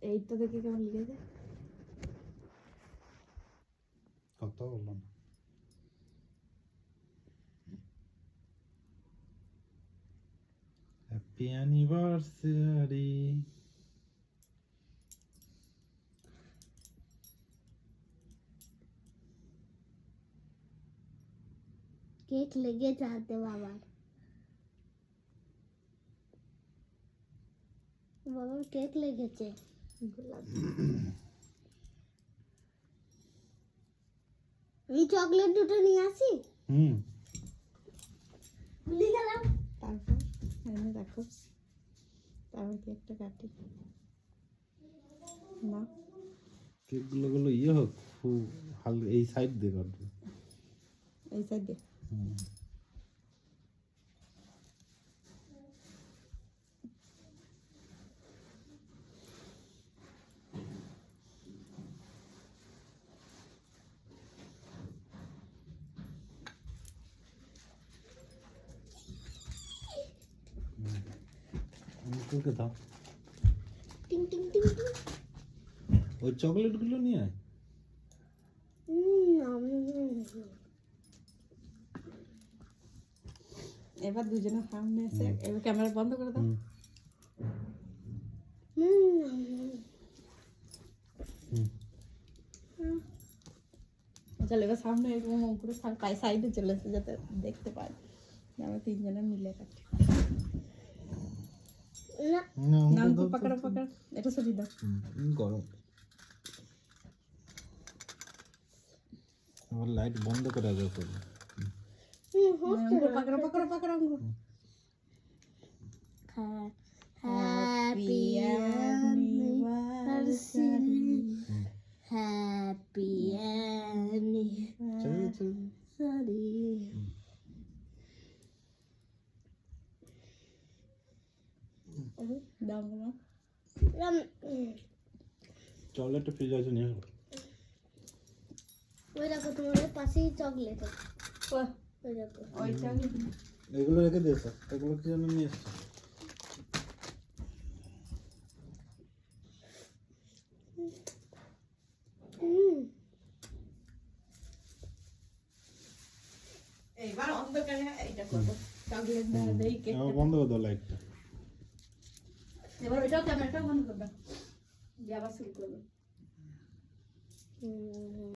এইটা দেখে কেমন লিখেছে কথা বললাম হ্যাপি অ্যানিভার্সারি কেক লেগেছে হাতে বাবার কেক লেগেছে এই চকলেট দুটো নিয়ে আসি ভুলে গেলাম তারপর এনে রাখো তারপর কেকটা কাটি না কেকগুলো ইয়ে হোক খুব হালকা এই সাইড দিয়ে কাটবে এই সাইডে আঙ্কেলকে দাও টিং টিং টিং টিং ওই চকলেটগুলো নিয়ে আয় এবার দুজনে সামনে এসে এবার ক্যামেরা বন্ধ করে দাও চলো এবার সামনে এরকম উপরে পায়ে সাইডে চলে এসে যাতে দেখতে পাই আমরা তিনজনে মিলে কাটি না পাকড়া পাকড়া এটা সরিয়ে দাও গরম আমার লাইট বন্ধ করে দাও তো পাকড়া পাকড়া পাকড়া হ্যাপি অ্যানিভার্সারি হ্যাপি অ্যানিভার্সারি দাও না চকলেটটা ফ্রিজ আছে নিয়ে আসো ওই দেখো তোমাদের পাশেই চকলেট ওই দেখো ওইটা এগুলো রেখে দিয়েছো এগুলো কি জন্য নিয়ে এসছো এইবার অন্ধকারে এইটা করব চকলেট দেই কেক বন্ধ করে দাও লাইটটা এবার ওইটাও ক্যামেরাটা বন্ধ করে দাও দিয়ে আবার শুরু করব